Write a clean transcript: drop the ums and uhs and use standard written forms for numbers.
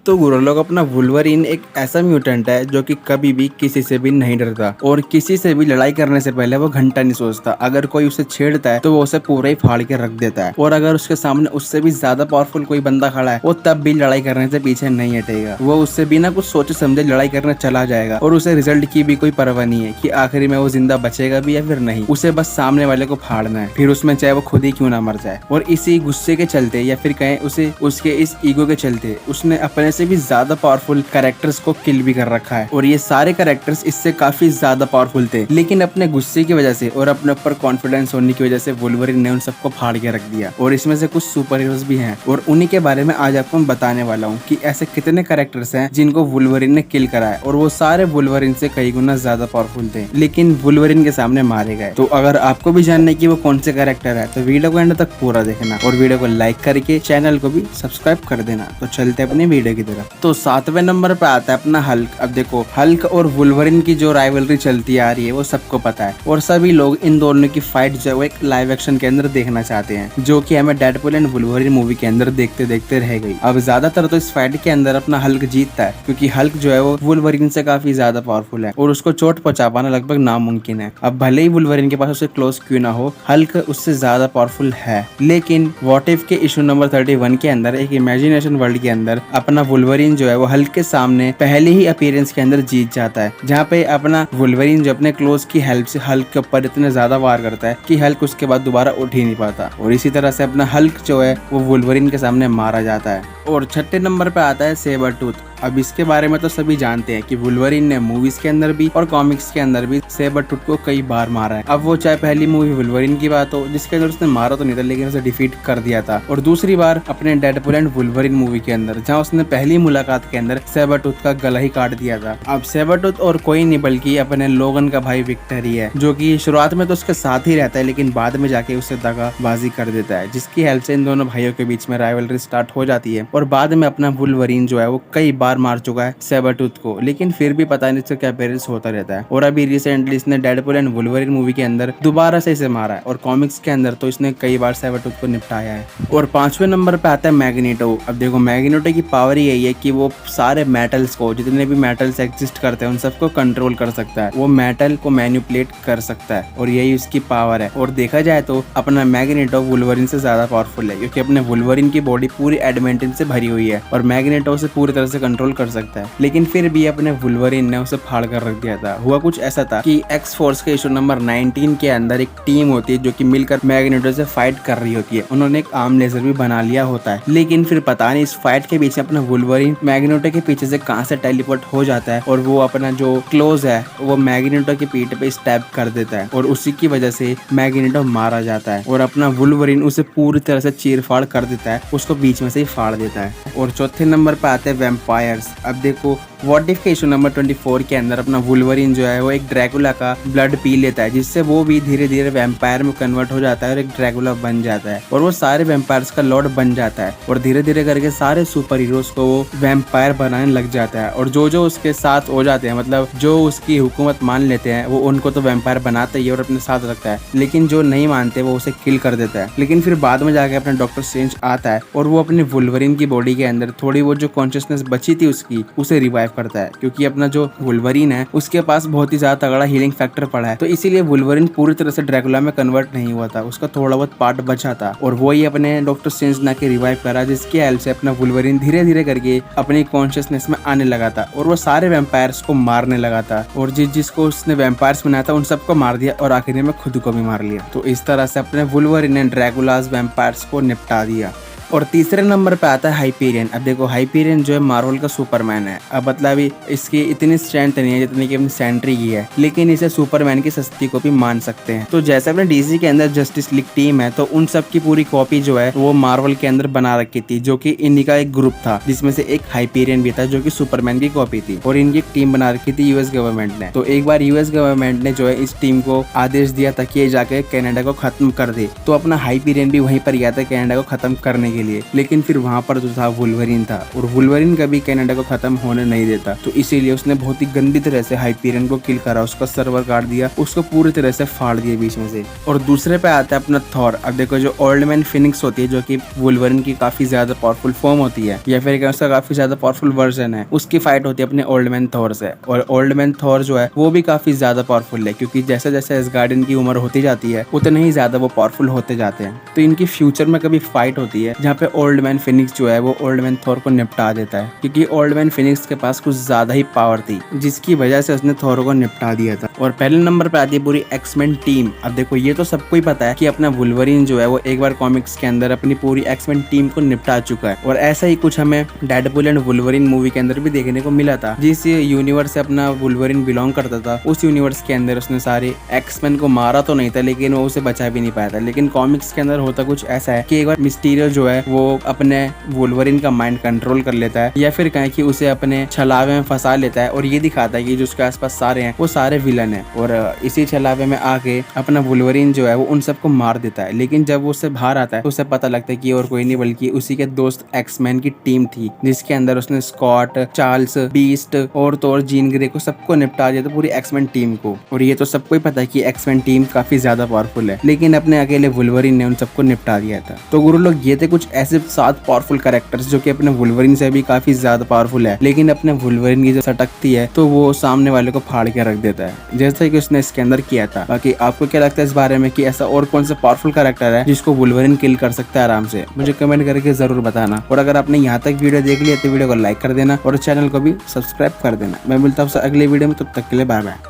तो गुरु लोग, अपना वुल्वरीन एक ऐसा म्यूटेंट है जो कि कभी भी किसी से भी नहीं डरता और किसी से भी लड़ाई करने से पहले वो घंटा नहीं सोचता। अगर कोई उसे छेड़ता है तो वो उसे पूरा ही फाड़ के रख देता है और अगर उसके सामने उससे भी ज्यादा पावरफुल कोई बंदा खड़ा है वो तब भी लड़ाई करने से पीछे नहीं हटेगा। वो उससे बिना कुछ सोचे समझे लड़ाई करने चला जाएगा और उसे रिजल्ट की भी कोई परवाह नहीं है कि आखिरी में वो जिंदा बचेगा भी या फिर नहीं। उसे बस सामने वाले को फाड़ना है, फिर उसमें चाहे वो खुद ही क्यों ना मर जाए। और इसी गुस्से के चलते या फिर कहें उसे उसके इस ईगो के चलते उसने अपने से भी ज्यादा पावरफुल कैरेक्टर्स को किल भी कर रखा है और ये सारे कैरेक्टर्स इससे काफी ज्यादा पावरफुल थे, लेकिन अपने गुस्से की वजह से और अपने ऊपर कॉन्फिडेंस होने की वजह से वुल्वरीन ने उन सबको फाड़ के रख दिया। और इसमें से कुछ सुपर हीरोज भी हैं और उन्हीं के बारे में आज आपको बताने वाला हूँ कि ऐसे कितने कैरेक्टर्स हैं जिनको वुल्वरीन ने किल करा है और वो सारे वुल्वरीन से कई गुना ज्यादा पावरफुल थे, लेकिन वुल्वरीन के सामने मारे गए। तो अगर आपको भी जानना है कि वो कौन से कैरेक्टर है तो वीडियो को एंड तक पूरा देखना और वीडियो को लाइक करके चैनल को भी सब्सक्राइब कर देना। तो चलते अपनी वीडियो की तरफ। तो 7वें नंबर पे आता है अपना हल्क। अब देखो, हल्क और वुल्वरीन की जो राइवलरी चलती आ रही है वो सबको पता है और सभी लोग इन दोनों की फाइट जो है एक लाइव एक्शन के अंदर देखना चाहते हैं, जो कि हमें डेडपूल एंड वुल्वरीन मूवी के अंदर देखते देखते रह गई। अब ज्यादातर तो इस फाइट के अंदर अपना हल्क जीतता है क्योंकि हल्क जो है वो वुल्वरीन से काफी ज्यादा पावरफुल है और उसको चोट पहुंचा पाना लगभग नामुमकिन है। अब भले ही वुल्वरीन के पास उससे क्लोज क्यों ना हो, हल्क उससे ज्यादा पावरफुल है। लेकिन व्हाट इफ के इशू नंबर 31 के अंदर एक इमेजिनेशन वर्ल्ड के अंदर अपना वुल्वरीन जो है वो हल्क के सामने पहले ही अपीयरेंस के अंदर जीत जाता है, जहाँ पे अपना वुल्वरीन जो अपने क्लोज की हेल्प से हल्क के ऊपर इतने ज्यादा वार करता है कि हल्क उसके बाद दोबारा उठ ही नहीं पाता और इसी तरह से अपना हल्क जो है वो वुल्वरीन के सामने मारा जाता है। और 6ठे नंबर पे आता है सेबर टूथ। अब इसके बारे में तो सभी जानते हैं कि वुल्वरीन ने मूवीज के अंदर भी और कॉमिक्स के अंदर भी सेबर टूथ को कई बार मारा है। अब वो चाहे पहली मूवी वुल्वरीन की बात हो जिसके अंदर उसने मारा तो नहीं था लेकिन उसे डिफीट कर दिया था, और दूसरी बार अपने डेडपूल एंड वुल्वरीन मूवी के अंदर जहाँ उसने पहली मुलाकात के अंदर सेबर टूथ का गला ही काट दिया था। अब सेबर टूथ और कोई नहीं बल्कि अपने लोगन का भाई विक्टर ही है, जो कि शुरुआत में तो उसके साथ ही रहता है लेकिन बाद में जाके उसे दगाबाजी कर देता है, जिसकी हेल्प से इन दोनों भाइयों के बीच में राइवलरी स्टार्ट हो जाती है। और बाद में अपना वुल्वरीन जो है वो कई बार मार चुका है सेबर टूथ को, लेकिन फिर भी पता नहीं इसका क्या अपीयरेंस होता रहता है। और अभी रिसेंटली इसने डेडपूल एंड वुल्वरीन मूवी के अंदर दोबारा से इसे मारा है और कॉमिक्स के अंदर तो इसने कई बार सेबर टूथ को निपटाया है। और 5वें नंबर पे आता है मैग्नेटो। अब देखो, मैग्नेटो की पावर यही है कि वो सारे मेटल्स को, जितने भी मेटल्स एग्जिस्ट करते हैं उन सबको कंट्रोल कर सकता है, वो मेटल को मैनिपुलेट कर सकता है और यही उसकी पावर है। और देखा जाए तो अपना मैग्नेटो वुल्वरीन से ज्यादा पावरफुल है क्योंकि अपने वुल्वरीन की बॉडी पूरी एडमेंटिन से भरी हुई है और मैग्नेटो उसे पूरी तरह से कंट्रोल कर सकता है, लेकिन फिर भी अपने वुल्वरीन ने उसे फाड़ कर रख दिया था। हुआ कुछ ऐसा था कि एक्स फोर्स के इशू नंबर 19 के अंदर एक टीम होती है जो कि मिलकर मैग्नेटो से फाइट कर रही होती है। उन्होंने एक आर्म लेजर भी बना लिया होता है, लेकिन फिर पता नहीं इस फाइट के बीच में अपना वुल्वरीन मैग्नेटो के पीछे से कहां से टेलीपोर्ट हो जाता है और वो अपना जो क्लोज है वो मैग्नेटो की पीठ पे स्टैब कर देता है और उसी की वजह से मैग्नेटो मारा जाता है और अपना वुल्वरीन उसे पूरी तरह से चीर-फाड़ कर देता है, उसको बीच में से ही फाड़ देता है। और चौथे नंबर पे आते हैं वैम्पायर्स। अब देखो, व्हाट इफ के इशू नंबर 24 के अंदर अपना वुल्वरीन जो है वो एक ड्रैकुला का ब्लड पी लेता है, जिससे वो भी धीरे धीरे वैम्पायर में कन्वर्ट हो जाता है और एक ड्रैकुला बन जाता है और वो सारे वैम्पायर्स का लॉर्ड बन जाता है और धीरे धीरे करके सारे सुपर हीरोज को वो वैम्पायर बनाने लग जाता है। और जो जो उसके साथ हो जाते हैं, मतलब जो उसकी हुकूमत मान लेते हैं, वो उनको तो वैम्पायर बनाता ही और अपने साथ रखता है, लेकिन जो नहीं मानते वो उसे किल कर देता है। लेकिन फिर बाद में जाके अपना डॉक्टर स्ट्रेंज आता है और वो अपनी वुल्वरीन की बॉडी के अंदर थोड़ी वो जो कॉन्शियसनेस बची थी उसकी, उसे रिवाइव करता है क्योंकि अपना जो वुल्वरीन है उसके पास बहुत ही ज्यादा तगड़ा हीलिंग फैक्टर पड़ा है, तो इसीलिए वुल्वरीन पूरी तरह से ड्रैकुला में कन्वर्ट नहीं हुआ था, उसका थोड़ा बहुत पार्ट बचा था और वो ही अपने डॉक्टर स्ट्रेंज ना के रिवाइव करा, जिसकी हेल्प से अपना वुल्वरीन धीरे धीरे करके अपनी कॉन्शियसनेस में आने लगा था और वो सारे वैम्पायर्स को मारने लगा था और जिसको उसने वैम्पायर्स बनाया था उन सबको मार दिया और आखिर में खुद को भी मार लिया। तो इस तरह से अपने वुल्वरीन ने ड्रैकुलास वैम्पायर्स को निपटा दिया। और तीसरे नंबर पे आता है हाइपेरियन। अब देखो, हाइपेरियन जो है मार्वल का सुपरमैन है। अब मतलब इसकी इतनी स्ट्रेंथ नहीं है जितनी कि अपनी सेंट्री की है, लेकिन इसे सुपरमैन की सस्ती को भी मान सकते हैं। तो जैसे अपने डीसी के अंदर जस्टिस लीग टीम है, तो उन सब की पूरी कॉपी जो है वो मार्वल के अंदर बना रखी थी, जो कि इन्हीं का एक ग्रुप था जिसमें से एक हाइपेरियन भी था जो कि सुपरमैन की कॉपी थी और इनकी एक टीम बना रखी थी यूएस गवर्नमेंट ने। तो एक बार यूएस गवर्नमेंट ने जो है इस टीम को आदेश दिया था कि ये जाके कनाडा को खत्म कर दे, तो अपना हाइपेरियन भी वहीं पर गया था कनाडा को खत्म करने के के लिए, लेकिन फिर वहाँ पर जो था वुल्वरीन था और वुल्वरीन कभी कनाडा को खत्म होने नहीं देता। तो इसीलिए उसने बहुत ही गंदी तरह से हाइपीरियन को किल करा, उसका सर्वर काट दिया, उसको पूरी तरह से फाड़ दिया बीच में से। और दूसरे पे आता है अपना थॉर। अब देखो जो ओल्ड मैन फिनिक्स होती है जो कि वुल्वरीन की काफी ज्यादा पावरफुल फॉर्म होती है या फिर उसका काफी ज्यादा पावरफुल वर्जन है, उसकी फाइट होती है अपने ओल्ड मैन थॉर से। और ओल्ड मैन थॉर जो है वो भी काफी ज्यादा पावरफुल है, क्योंकि जैसे जैसे एसगार्डियन की उम्र होती जाती है उतने ही ज्यादा वो पावरफुल होते जाते हैं। तो इनकी फ्यूचर में कभी फाइट होती है जहाँ पे ओल्ड मैन फिनिक्स जो है वो ओल्ड मैन थॉर को निपटा देता है, क्योंकि ओल्ड मैन फिनिक्स के पास कुछ ज्यादा ही पावर थी जिसकी वजह से उसने थॉर को निपटा दिया था। और पहले नंबर पे आती है पूरी एक्समैन टीम। अब देखो ये तो सबको ही पता है कि अपना वुल्वरीन जो है वो एक बार कॉमिक्स के अंदर अपनी पूरी एक्समैन टीम को निपटा चुका है, और ऐसा ही कुछ हमें डेडपूल एंड वुल्वरीन मूवी के अंदर भी देखने को मिला था। जिस यूनिवर्स से अपना वुल्वरीन बिलोंग करता था उस यूनिवर्स के अंदर उसने सारे एक्समैन को मारा तो नहीं था, लेकिन वो उसे बचा भी नहीं पाया था। लेकिन कॉमिक्स के अंदर होता कुछ ऐसा है कि एक बार मिस्टीरियो जो है वो अपने वुल्वरीन का माइंड कंट्रोल कर लेता है, या फिर कहें कि उसे अपने छलावे में फंसा लेता है, और ये दिखाता है कि जो उसके आसपास सारे हैं वो सारे विलन है, और इसी छलावे में आके अपना वुल्वरीन जो है वो उन सबको मार देता है। लेकिन जब वो उससे बाहर आता है तो उसे पता लगता है कि और कोई नहीं बल्कि उसी के दोस्त एक्समैन की टीम थी, जिसके अंदर उसने स्कॉट, चार्ल्स, बीस्ट और तोर, जीन ग्रे को सबको निपटा दिया था, पूरी एक्समैन टीम को। और ये तो सबको ही पता है कि एक्समैन टीम काफी ज्यादा पावरफुल है, लेकिन अपने अकेले वुल्वरीन ने उन सबको निपटा दिया था। तो गुरु लोग ये थे कुछ ऐसे 7 पावरफुल कैरेक्टर्स जो कि अपने वुल्वरीन से भी काफी ज्यादा पावरफुल है, लेकिन अपने वुल्वरीन की जो सटकती है तो वो सामने वाले को फाड़ के रख देता है, जैसा कि उसने इसके अंदर किया था। बाकी आपको क्या लगता है इस बारे में कि ऐसा और कौन सा पावरफुल कैरेक्टर है जिसको वुल्वरीन किल कर सकता है आराम से? मुझे कमेंट करके जरूर बताना। और अगर आपने यहाँ तक वीडियो देख लिया तो वीडियो को लाइक कर देना और चैनल को भी सब्सक्राइब कर देना। मैं मिलता हूँ अगले वीडियो में, तब तक के लिए बाय बाय।